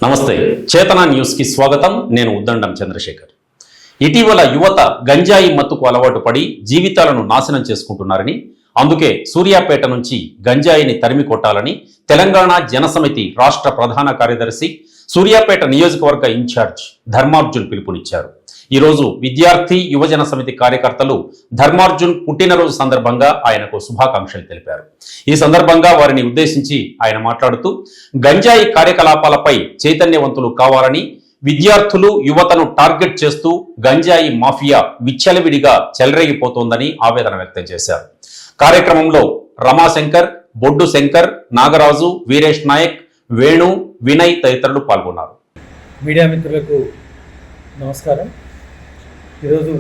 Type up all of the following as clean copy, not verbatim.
నమస్తే చేతన న్యూస్ కి స్వాగతం. నేను ఉద్దండం చంద్రశేఖర్. ఇటీవల యువత గంజాయి మత్తుకు అలవాటు పడి జీవితాలను నాశనం చేసుకుంటున్నారని, అందుకే సూర్యాపేట నుంచి గంజాయిని తరిమి కొట్టాలని తెలంగాణ జనసమితి రాష్ట్ర ప్రధాన కార్యదర్శి, సూర్యాపేట నియోజకవర్గ ఇన్ఛార్జ్ ధర్మార్జున్ పిలుపునిచ్చారు. ఈరోజు విద్యార్థి యువజన సమితి కార్యకర్తలు ధర్మార్జున్ పుట్టినరోజు సందర్భంగా ఆయనకు శుభాకాంక్షలు తెలిపారు. ఈ సందర్భంగా వారిని ఉద్దేశించి ఆయన మాట్లాడుతూ గంజాయి కార్యకలాపాలపై చైతన్యవంతులు కావాలని, విద్యార్థులు యువతను టార్గెట్ చేస్తూ గంజాయి మాఫియా విచ్చలవిడిగా చెలరేగిపోతోందని ఆవేదన వ్యక్తం చేశారు. కార్యక్రమంలో రమాశంకర్, బొడ్డు శంకర్, నాగరాజు, వీరేష్ నాయక్, వేణు, వినయ్ తదితరులు పాల్గొన్నారు. మీడియా మిత్రులకు నమస్కారం. ఈరోజు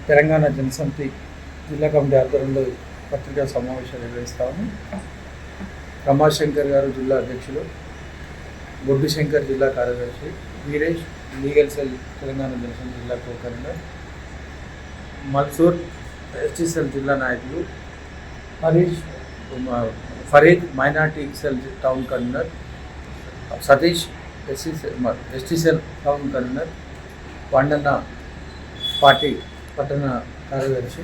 తెలంగాణ జనసమితి జిల్లా కమిటీ ఆధ్వర్యంలో పత్రికా సమావేశాలు నిర్వహిస్తాము. రమాశంకర్ గారు జిల్లా అధ్యక్షులు, బొడ్డు శంకర్ జిల్లా కార్యదర్శి, వీరేష్ లీగల్ సెల్ తెలంగాణ జనసమితి జిల్లా కో-కన్వీనర్, మల్సూర్ ఎస్టీ సెల్ జిల్లా నాయకులు, Harish, Farid minority cell town convener, Satish ST cell town convener, Vandanna party పట్టణ కార్యదర్శి.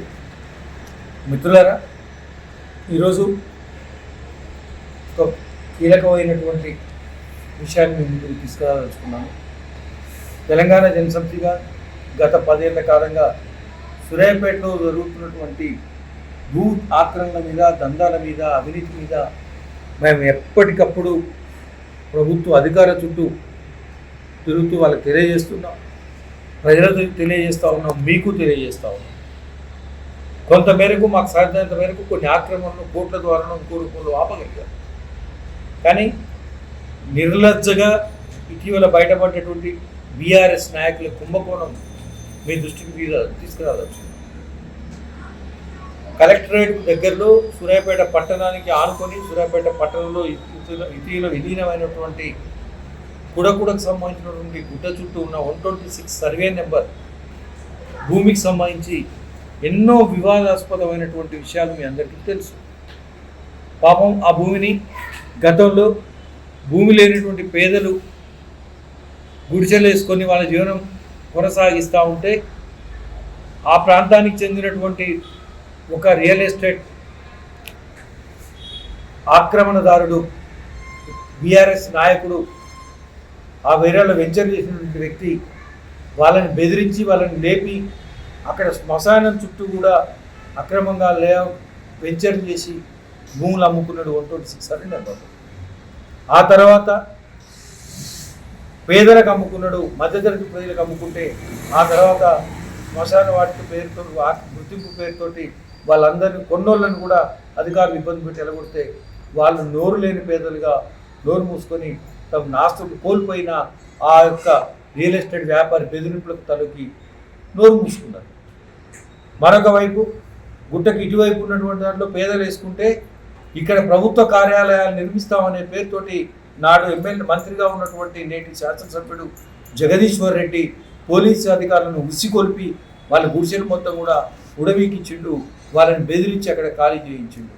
మిత్రులారా, ఈరోజు ఒక కీలకమైనటువంటి విషయాన్ని ముందుకు తీసుకురాదలుచుకున్నాను. తెలంగాణ జనసమితిగా గత 10 ఏళ్ల కాలంగా సూర్యాపేటలో జరుగుతున్నటువంటి భూ ఆక్రమణ మీద, దందాల మీద, అవినీతి మీద మేము ఎప్పటికప్పుడు ప్రభుత్వ అధికార చుట్టూ తిరుగుతూ వాళ్ళకి తెలియజేస్తున్నాం, ప్రజలకు తెలియజేస్తూ ఉన్నాం, మీకు తెలియజేస్తూ ఉన్నాం. కొంతమేరకు మాకు సాధ్యమైనంత మేరకు కొన్ని ఆక్రమణలు కోట్ల ద్వారా ఇంకో రూపంలో ఆపగలిగారు. కానీ నిర్లజ్జగా ఇటీవల బయటపడ్డటువంటి బీఆర్ఎస్ నాయకుల కుంభకోణం మీ దృష్టికి తీసుకురావచ్చు. కలెక్టరేట్ దగ్గరలో సూర్యాపేట పట్టణానికి ఆనుకొని సూర్యాపేట పట్టణంలో ఇటీవల విలీనమైనటువంటి కుడకు సంబంధించినటువంటి గుడ్డ చుట్టూ ఉన్న 126 సర్వే నెంబర్ భూమికి సంబంధించి ఎన్నో వివాదాస్పదమైనటువంటి విషయాలు మీ అందరికీ తెలుసు. పాపం ఆ భూమిని గతంలో భూమి లేనటువంటి పేదలు గుడిసెలు వేసుకొని వాళ్ళ జీవనం కొనసాగిస్తూ ఉంటే ఆ ప్రాంతానికి చెందినటువంటి ఒక రియల్ ఎస్టేట్ ఆక్రమణదారుడు, బీఆర్ఎస్ నాయకుడు, ఆ వేరేలో వెంచర్ చేసినటువంటి వ్యక్తి వాళ్ళని బెదిరించి వాళ్ళని లేపి అక్కడ శ్మశానం చుట్టూ కూడా అక్రమంగా వెంచర్ చేసి భూములు అమ్ముకున్నాడు 126 సర్వే నెంబర్. ఆ తర్వాత పేదలకు అమ్ముకున్నాడు, మధ్యతరగతి ప్రజలకు అమ్ముకుంటే ఆ తర్వాత శ్మశాన వాటిక పేరుతో, గుర్తింపు పేరుతోటి వాళ్ళందరినీ కొన్నోళ్ళని కూడా అధికారులు ఇబ్బంది పెట్టి ఎలగొడితే వాళ్ళు నోరు లేని పేదలుగా నోరు మూసుకొని తమ నాస్తులు కోల్పోయిన ఆ యొక్క రియల్ ఎస్టేట్ వ్యాపారి బెదిరింపులకు తలకి నోరు మూసుకున్నారు. మరొక వైపు గుట్టకి ఇటువైపు ఉన్నటువంటి దాంట్లో పేదలు వేసుకుంటే ఇక్కడ ప్రభుత్వ కార్యాలయాలు నిర్మిస్తామనే పేరుతోటి నాడు ఎమ్మెల్యే మంత్రిగా ఉన్నటువంటి నేటి శాసనసభ్యుడు జగదీశ్వర్ రెడ్డి పోలీసు అధికారులను ఉసికొల్పి వాళ్ళ గుడిసెలు మొత్తం కూడా ఉడవీకిచ్చిండు, వాళ్ళని బెదిరించి అక్కడ ఖాళీ చేయించిండు.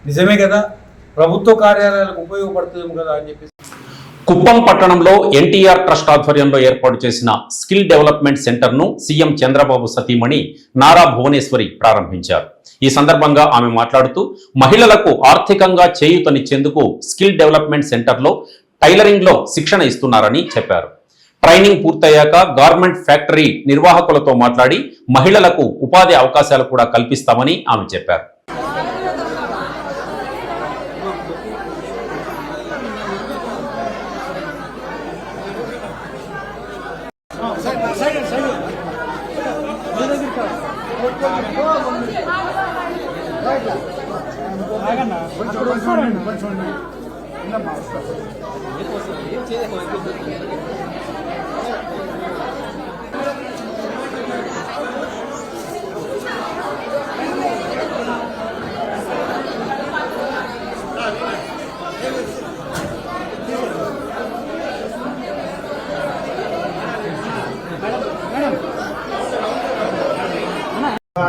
నిజమే కదా, ప్రభుత్వ కార్యాలయాలకు ఉపయోగపడుతుంది కదా అని చెప్పేసి కుప్పం పట్టణంలో ఎన్టీఆర్ ట్రస్ట్ ఆధ్వర్యంలో ఏర్పాటు చేసిన స్కిల్ డెవలప్మెంట్ సెంటర్ను సీఎం చంద్రబాబు సతీమణి నారా భువనేశ్వరి ప్రారంభించారు. ఈ సందర్భంగా ఆమె మాట్లాడుతూ మహిళలకు ఆర్థికంగా చేయూతనిచ్చేందుకు స్కిల్ డెవలప్మెంట్ సెంటర్లో టైలరింగ్లో శిక్షణ ఇస్తున్నారని చెప్పారు. ట్రైనింగ్ పూర్తయ్యాక గార్మెంట్ ఫ్యాక్టరీ నిర్వాహకులతో మాట్లాడి మహిళలకు ఉపాధి అవకాశాలు కూడా కల్పిస్తామని ఆమె చెప్పారు.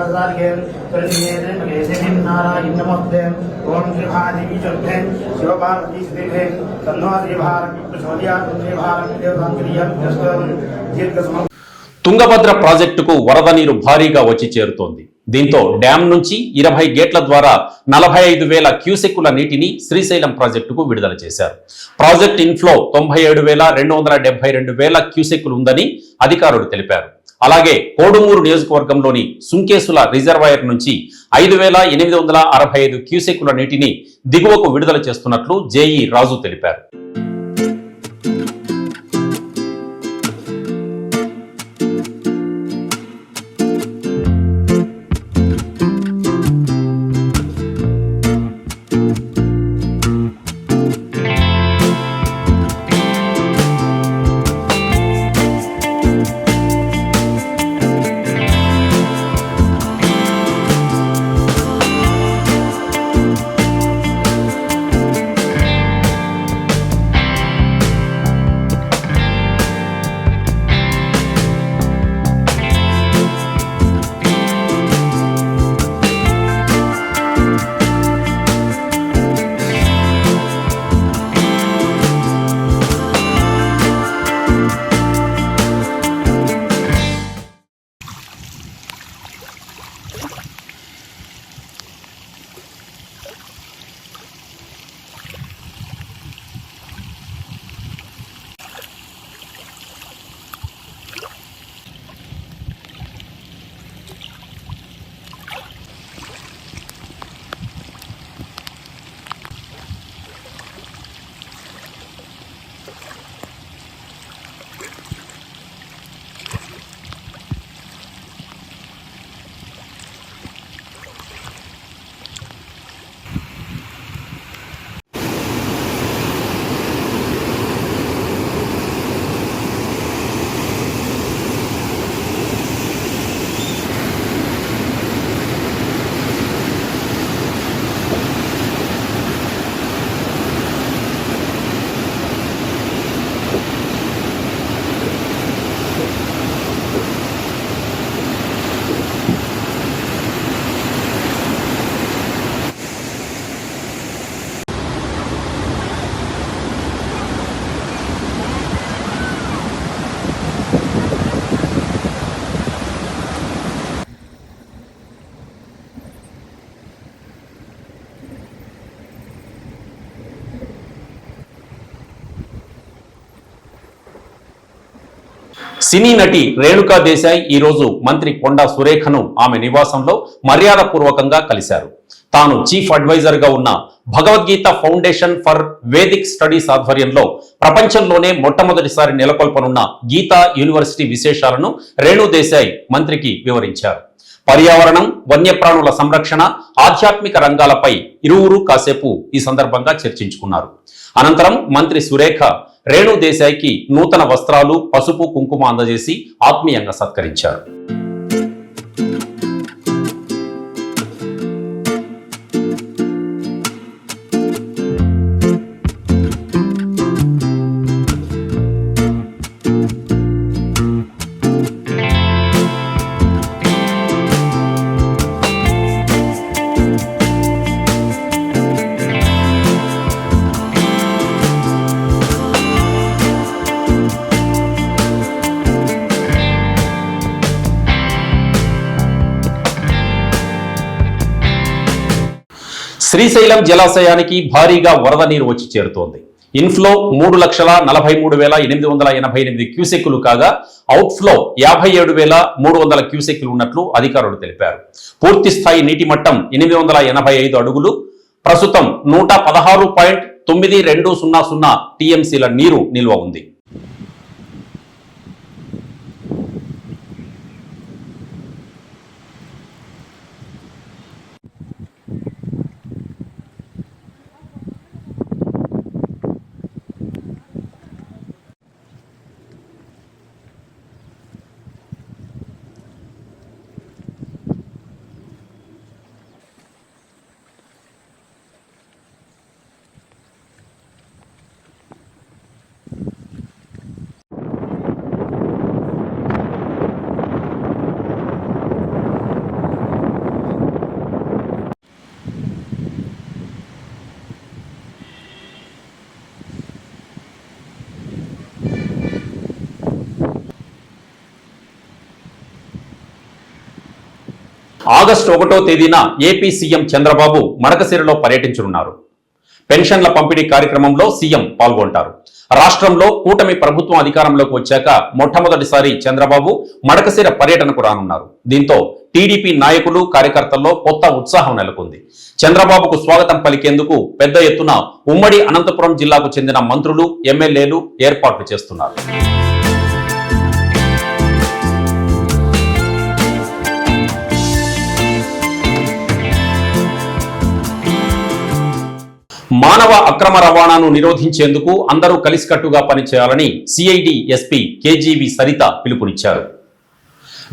सर्वार्घ्यं प्रतिमेन महेशेन नारायण नमस्ते ओम श्री महादेवी चंद्रे शिव पार्वती श्रीहे तन्नो श्री भारती प्रचोदयात् श्री भारती देवतांक्रियं जस्तं दीर्घसम తుంగభద్ర ప్రాజెక్టుకు వరద నీరు భారీగా వచ్చి చేరుతోంది. దీంతో డ్యాం నుంచి 20 గేట్ల ద్వారా 45,000 క్యూసెక్కుల నీటిని శ్రీశైలం ప్రాజెక్టుకు విడుదల చేశారు. ప్రాజెక్ట్ ఇన్ఫ్లో 97,272 క్యూసెక్కులు ఉందని అధికారులు తెలిపారు. అలాగే కోడుమూరు నియోజకవర్గంలోని సుంకేసుల రిజర్వాయర్ నుంచి 5,865 క్యూసెక్కుల నీటిని దిగువకు విడుదల చేస్తున్నట్లు జేఈ రాజు తెలిపారు. సినీ నటి రేణుకా దేశాయ్ ఈరోజు మంత్రి కొండా సురేఖను ఆమె నివాసంలో మర్యాదపూర్వకంగా కలిశారు. తాను చీఫ్ అడ్వైజర్గా ఉన్న Bhagavad Gita foundation for Vedic studies ఆధ్వర్యంలో ప్రపంచంలోనే మొట్టమొదటిసారి నెలకొల్పనున్న గీతా యూనివర్సిటీ విశేషాలను రేణు దేశాయ్ మంత్రికి వివరించారు. పర్యావరణం, వన్యప్రాణుల సంరక్షణ, ఆధ్యాత్మిక రంగాలపై ఇరువురు కాసేపు ఈ సందర్భంగా చర్చించుకున్నారు. అనంతరం మంత్రి సురేఖ రేణు దేశాయ్కి నూతన వస్త్రాలు, పసుపు, కుంకుమ అందజేసి ఆత్మీయంగా సత్కరించారు. శ్రీశైలం జలాశయానికి భారీగా వరద నీరు వచ్చి చేరుతోంది. ఇన్ఫ్లో 3,43,888 క్యూసెక్కులు కాగా అవుట్ఫ్లో 57,300 క్యూసెక్కులు ఉన్నట్లు అధికారులు తెలిపారు. పూర్తి స్థాయి నీటి మట్టం 885 అడుగులు. ప్రస్తుతం 116.9200 టీఎంసీల నీరు నిల్వ ఉంది. ఆగస్టు 1వ తేదీన ఏపీ సీఎం చంద్రబాబు మడకశిరలో పర్యటించనున్నారు. పెన్షన్ల పంపిణీ కార్యక్రమంలో సీఎం పాల్గొంటారు. రాష్ట్రంలో కూటమి ప్రభుత్వం అధికారంలోకి వచ్చాక మొట్టమొదటిసారి చంద్రబాబు మడకశిర పర్యటనకు రానున్నారు. దీంతో టీడీపీ నాయకులు కార్యకర్తల్లో కొత్త ఉత్సాహం నెలకొంది. చంద్రబాబుకు స్వాగతం పలికేందుకు పెద్ద ఎత్తున ఉమ్మడి అనంతపురం జిల్లాకు చెందిన మంత్రులు, ఎమ్మెల్యేలు ఏర్పాట్లు చేస్తున్నారు. మానవ అక్రమ రవాణాను నిరోధించేందుకు అందరూ కలిసికట్టుగా పనిచేయాలని సిఐడి ఎస్పీ కేజీవి సరిత పిలుపునిచ్చారు.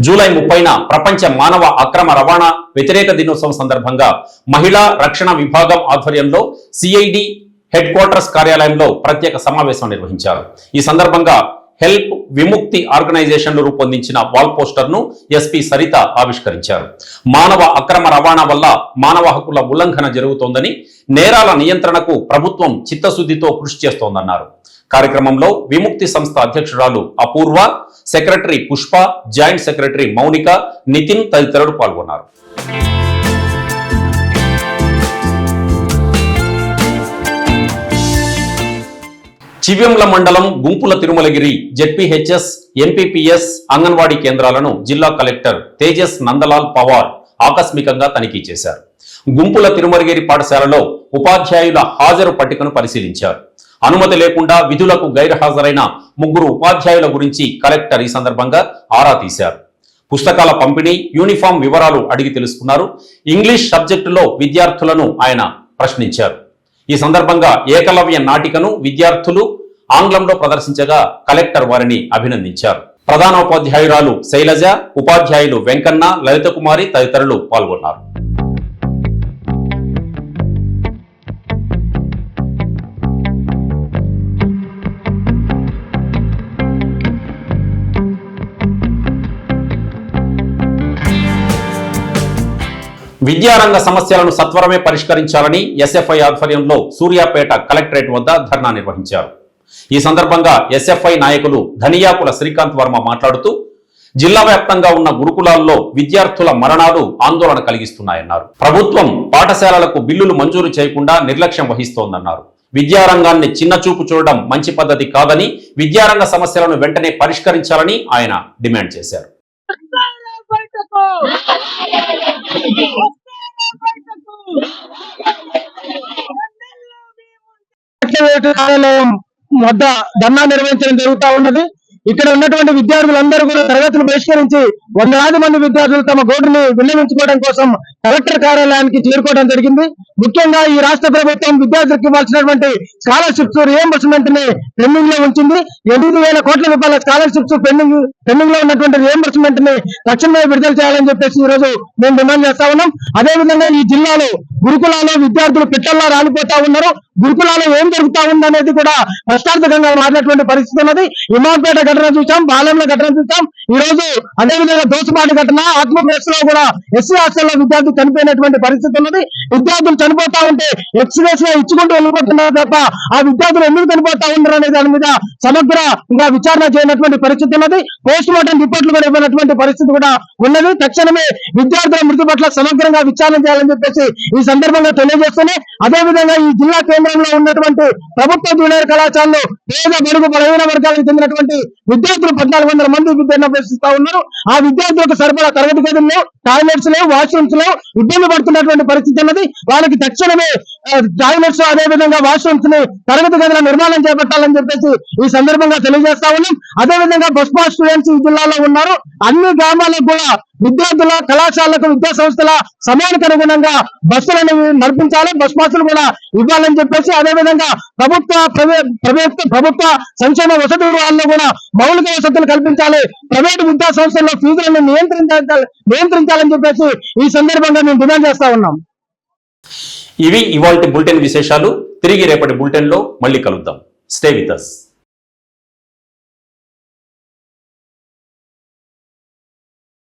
జూలై 30న ప్రపంచ మానవ అక్రమ రవాణా వ్యతిరేక దినోత్సవం సందర్భంగా మహిళా రక్షణ విభాగం ఆధ్వర్యంలో సిఐడి హెడ్ క్వార్టర్స్ కార్యాలయంలో ప్రత్యేక సమావేశం నిర్వహించారు. ఈ సందర్భంగా హెల్ప్ విముక్తి ఆర్గనైజేషన్లు రూపొందించిన వాల్ పోస్టర్ను ఎస్పీ సరిత ఆవిష్కరించారు. మానవ అక్రమ రవాణా వల్ల మానవ హక్కుల ఉల్లంఘన జరుగుతోందని, నేరాల నియంత్రణకు ప్రభుత్వం చిత్తశుద్ధితో కృషి చేస్తోందన్నారు. కార్యక్రమంలో విముక్తి సంస్థ అధ్యక్షురాలు Apoorva, secretary Pushpa, joint secretary Mounika, Nitin తదితరులు పాల్గొన్నారు. చివ్యంల మండలం గుంపుల తిరుమలగిరి జెడ్పీహెచ్ఎస్, ఎంపీపీఎస్ అంగన్వాడీ కేంద్రాలను జిల్లా కలెక్టర్ తేజస్ నందలాల్ పవార్ ఆకస్మికంగా తనిఖీ చేశారు. గుంపుల తిరుమలగిరి పాఠశాలలో ఉపాధ్యాయుల హాజరు పట్టికను పరిశీలించారు. అనుమతి లేకుండా విధులకు గైర్హాజరైన 3 ఉపాధ్యాయుల గురించి కలెక్టర్ ఈ సందర్భంగా ఆరా తీశారు. పుస్తకాల పంపిణీ, యూనిఫామ్ వివరాలు అడిగి తెలుసుకున్నారు. ఇంగ్లీష్ సబ్జెక్టులో విద్యార్థులను ఆయన ప్రశ్నించారు. ఈ సందర్భంగా ఏకలవ్య నాటికను విద్యార్థులు ఆంగ్లంలో ప్రదర్శించగా కలెక్టర్ వారిని అభినందించారు. ప్రధానోపాధ్యాయురాలు శైలజ, ఉపాధ్యాయులు వెంకన్న, లలితకుమారి తదితరులు పాల్గొన్నారు. విద్యారంగ సమస్యలను సత్వరమే పరిష్కరించాలని ఎస్ఎఫ్ఐ ఆధ్వర్యంలో సూర్యాపేట కలెక్టరేట్ వద్ద ధర్నా నిర్వహించారు. ఈ సందర్భంగా ఎస్ఎఫ్ఐ నాయకులు ధనియాకుల శ్రీకాంత్ వర్మ మాట్లాడుతూ, జిల్లా వ్యాప్తంగా ఉన్న గురుకులాల్లో విద్యార్థుల మరణాలు ఆందోళన కలిగిస్తున్నాయన్నారు. ప్రభుత్వం పాఠశాలలకు బిల్లులు మంజూరు చేయకుండా నిర్లక్ష్యం వహిస్తోందన్నారు. విద్యారంగాన్ని చిన్నచూపు చూడడం మంచి పద్ధతి కాదని, విద్యారంగ సమస్యలను వెంటనే పరిష్కరించాలని ఆయన డిమాండ్ చేశారు. కార్యాలయం వద్ద ధర్నా నిర్వహించడం జరుగుతూ ఉన్నది. ఇక్కడ ఉన్నటువంటి విద్యార్థులందరూ కూడా తరగతులు బహిష్కరించి 100 మంది విద్యార్థులు తమ గోడుని విన్నవించుకోవడం కోసం కలెక్టర్ కార్యాలయానికి చేరుకోవడం జరిగింది. ముఖ్యంగా ఈ రాష్ట్ర ప్రభుత్వం విద్యార్థులకు ఇవ్వాల్సినటువంటి స్కాలర్షిప్స్ రియంబర్స్మెంట్ ని పెండింగ్ లో ఉంచింది. 8,000 కోట్ల రూపాయల స్కాలర్షిప్స్ పెండింగ్ లో ఉన్నటువంటి రియంబర్స్మెంట్ ని తక్షణమే విడుదల చేయాలని చెప్పేసి ఈ రోజు మేము డిమాండ్ చేస్తా ఉన్నాం. అదేవిధంగా ఈ జిల్లాలో గురుకులాలో విద్యార్థులు పిట్టల్లా రాలిపోతా ఉన్నారు. గురుకులాలో ఏం జరుగుతా ఉందనేది కూడా ప్రశ్నార్థకంగా మారినటువంటి పరిస్థితి ఉన్నది. ఇమాంపేట ఘటన చూసాం, బాలెంల ఘటన చూసాం. ఈ రోజు అదేవిధంగా దోసుపాటి ఘటన, ఆత్మప్రదేశ్ లో కూడా ఎస్సీ హాస్టల్లో విద్యార్థులు చనిపోయినటువంటి పరిస్థితి ఉన్నది. విద్యార్థులు చనిపోతా ఉంటే ఎక్స్ప్రెస్ గా ఇచ్చుకుంటూ వెళ్ళిపోతున్నారు తప్ప ఆ విద్యార్థులు ఎందుకు చనిపోతా ఉన్నారు అనే దాని మీద సమగ్రంగా విచారణ చేయనటువంటి పరిస్థితి ఉన్నది. పోస్ట్ మార్టం రిపోర్ట్లు కూడా ఇవ్వనటువంటి పరిస్థితి కూడా ఉన్నది. తక్షణమే విద్యార్థుల మృతి పట్ల సమగ్రంగా విచారణ చేయాలని చెప్పేసి ఈ సందర్భంగా తెలియజేస్తూనే, అదేవిధంగా ఈ జిల్లా కేంద్రంలో ఉన్నటువంటి ప్రభుత్వ జూనియర్ కళాశాలలో పేద బడుగు బలహీన వర్గాలకు చెందినటువంటి విద్యార్థులు 1,400 మంది విద్యను అభ్యసిస్తా ఉన్నారు. ఆ విద్యార్థులకు సరిపడా తరగతి గదుల్లో టాయిలెట్స్ లో, వాష్రూమ్స్ లో ఇబ్బంది పడుతున్నటువంటి పరిస్థితి ఉన్నది. వాళ్ళకి తక్షణమే టాయిలెట్స్, అదేవిధంగా వాష్రూమ్స్ ని, తరగతి గదుల నిర్మాణం చేపట్టాలని చెప్పేసి ఈ సందర్భంగా తెలియజేస్తా ఉన్నాం. అదేవిధంగా బస్ పాస్ స్టూడెంట్స్ ఈ జిల్లాలో ఉన్నారు. అన్ని గ్రామాలకు కూడా విద్యార్థుల, కళాశాలకు, విద్యా సంస్థల సమయానికి అనుగుణంగా బస్సులను నడిపించాలి, బస్ పాసులు కూడా ఇవ్వాలని చెప్పేసి, అదేవిధంగా ప్రభుత్వ సంక్షేమ వసతి గృహాల్లో కూడా మౌలిక వసతులు కల్పించాలి, ప్రైవేటు విద్యా సంస్థల్లో ఫీజులను నియంత్రించాలని చెప్పేసి ఈ సందర్భంగా మేము డిమాండ్ చేస్తా ఉన్నాం. ఇవి ఇవాల్టి బులెటిన్ విశేషాలు. తిరిగి రేపటి బులెటిన్ లో మళ్ళీ కలుద్దాం. Stay with us.